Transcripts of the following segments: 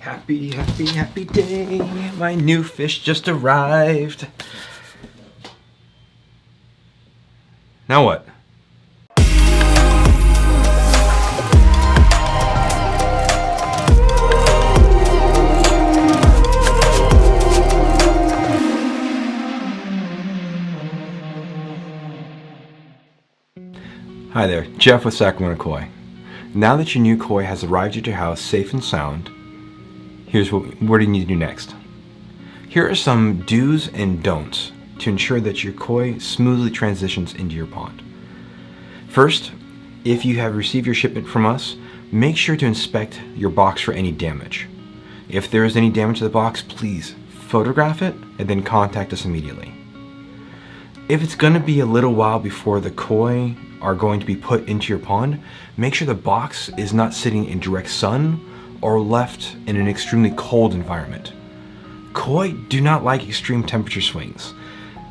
Happy, happy, happy day. My new fish just arrived. Now what? Hi there, Jeff with Sacramento Koi. Now that your new koi has arrived at your house safe and sound, here's what do you need to do next? Here are some do's and don'ts to ensure that your koi smoothly transitions into your pond. First, if you have received your shipment from us, make sure to inspect your box for any damage. If there is any damage to the box, please photograph it and then contact us immediately. If it's going to be a little while before the koi are going to be put into your pond, make sure the box is not sitting in direct sun or left in an extremely cold environment. Koi do not like extreme temperature swings.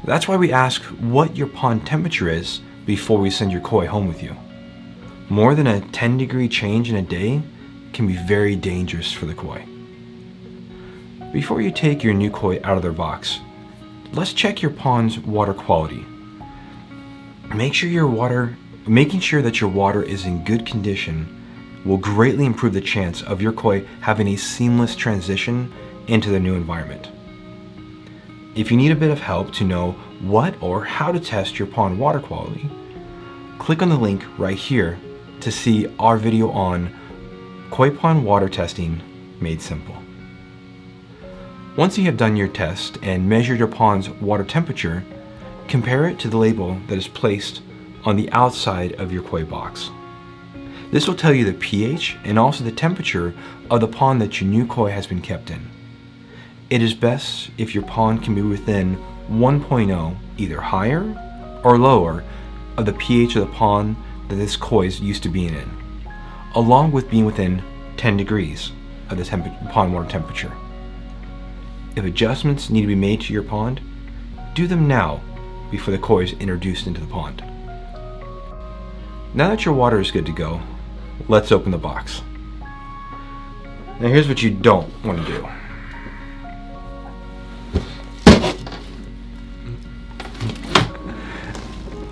That's why we ask what your pond temperature is before we send your koi home with you. More than a 10-degree change in a day can be very dangerous for the koi. Before you take your new koi out of their box, let's check your pond's water quality. Making sure that your water is in good condition will greatly improve the chance of your koi having a seamless transition into the new environment. If you need a bit of help to know what or how to test your pond water quality, click on the link right here to see our video on koi pond water testing made simple. Once you have done your test and measured your pond's water temperature, compare it to the label that is placed on the outside of your koi box. This will tell you the pH and also the temperature of the pond that your new koi has been kept in. It is best if your pond can be within 1.0, either higher or lower, of the pH of the pond that this koi is used to being in, along with being within 10 degrees of the pond water temperature. If adjustments need to be made to your pond, do them now before the koi is introduced into the pond. Now that your water is good to go, let's open the box. Now here's what you don't want to do.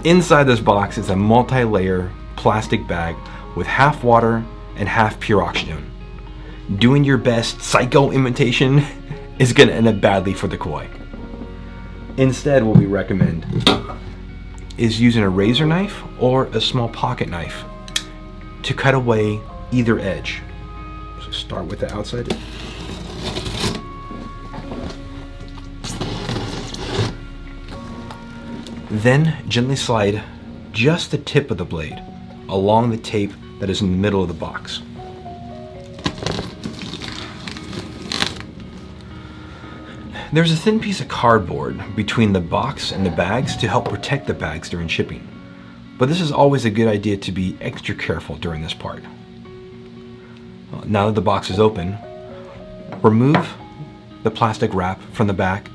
Inside this box is a multi-layer plastic bag with half water and half pure oxygen. Doing your best psycho imitation is going to end up badly for the koi. Instead, what we recommend is using a razor knife or a small pocket knife to cut away either edge. So start with the outside. Then gently slide just the tip of the blade along the tape that is in the middle of the box. There's a thin piece of cardboard between the box and the bags to help protect the bags during shipping, but this is always a good idea to be extra careful during this part. Now that the box is open, remove the plastic wrap from the bag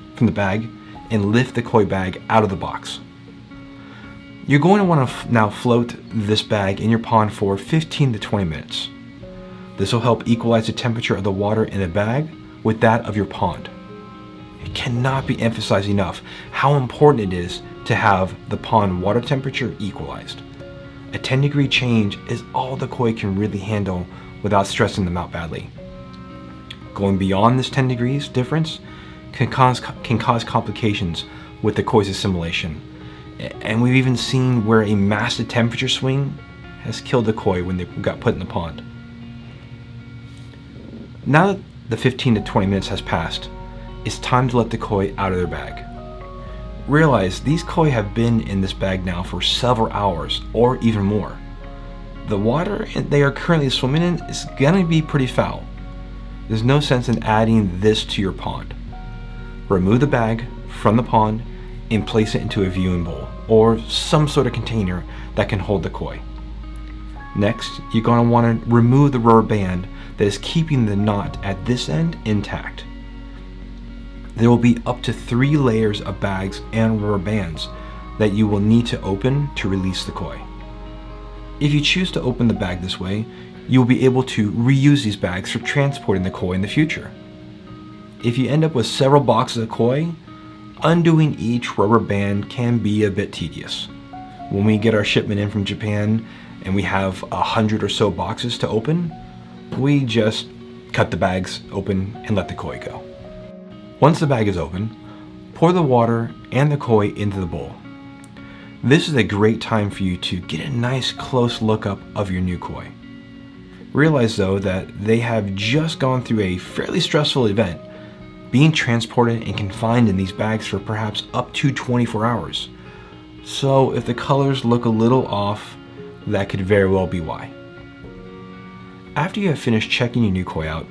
and lift the koi bag out of the box. You're going to want to now float this bag in your pond for 15 to 20 minutes. This will help equalize the temperature of the water in the bag with that of your pond. It cannot be emphasized enough how important it is to have the pond water temperature equalized. A 10-degree change is all the koi can really handle without stressing them out badly. Going beyond this 10 degrees difference can cause complications with the koi's assimilation. And we've even seen where a massive temperature swing has killed the koi when they got put in the pond. Now that the 15 to 20 minutes has passed, it's time to let the koi out of their bag. Realize these koi have been in this bag now for several hours or even more. The water they are currently swimming in is gonna be pretty foul. There's no sense in adding this to your pond. Remove the bag from the pond and place it into a viewing bowl or some sort of container that can hold the koi. Next, you're going to want to remove the rubber band that is keeping the knot at this end intact. There will be up to 3 layers of bags and rubber bands that you will need to open to release the koi. If you choose to open the bag this way, you will be able to reuse these bags for transporting the koi in the future. If you end up with several boxes of koi, undoing each rubber band can be a bit tedious. When we get our shipment in from Japan and we have 100 or so boxes to open, we just cut the bags open and let the koi go. Once the bag is open, pour the water and the koi into the bowl. This is a great time for you to get a nice close look up of your new koi. Realize though that they have just gone through a fairly stressful event, being transported and confined in these bags for perhaps up to 24 hours. So if the colors look a little off, that could very well be why. After you have finished checking your new koi out,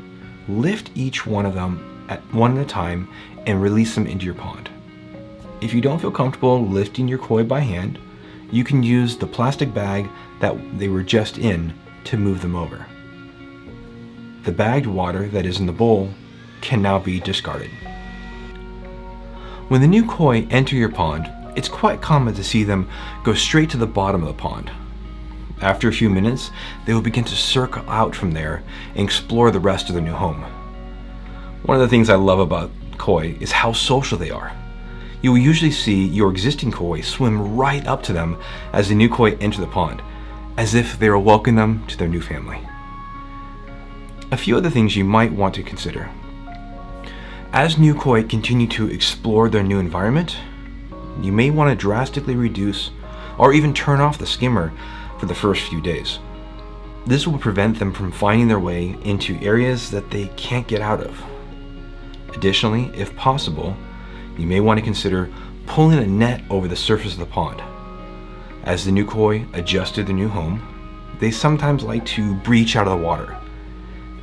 lift each one of them one at a time and release them into your pond. If you don't feel comfortable lifting your koi by hand, you can use the plastic bag that they were just in to move them over. The bagged water that is in the bowl can now be discarded. When the new koi enter your pond, it's quite common to see them go straight to the bottom of the pond. After a few minutes, they will begin to circle out from there and explore the rest of their new home. One of the things I love about koi is how social they are. You will usually see your existing koi swim right up to them as the new koi enter the pond, as if they are welcoming them to their new family. A few other things you might want to consider. As new koi continue to explore their new environment, you may want to drastically reduce or even turn off the skimmer for the first few days. This will prevent them from finding their way into areas that they can't get out of. Additionally, if possible, you may want to consider pulling a net over the surface of the pond. As the new koi adjust to their new home, they sometimes like to breach out of the water.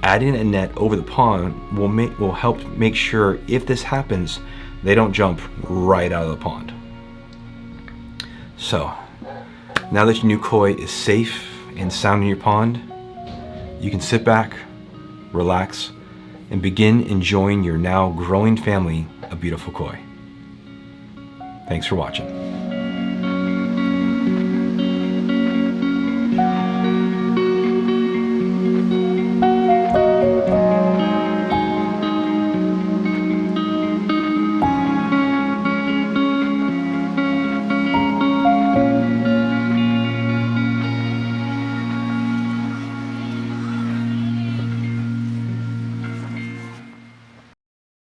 Adding a net over the pond will help make sure if this happens, they don't jump right out of the pond. So, now that your new koi is safe and sound in your pond, you can sit back, relax, and begin enjoying your now growing family of beautiful koi. Thanks for watching.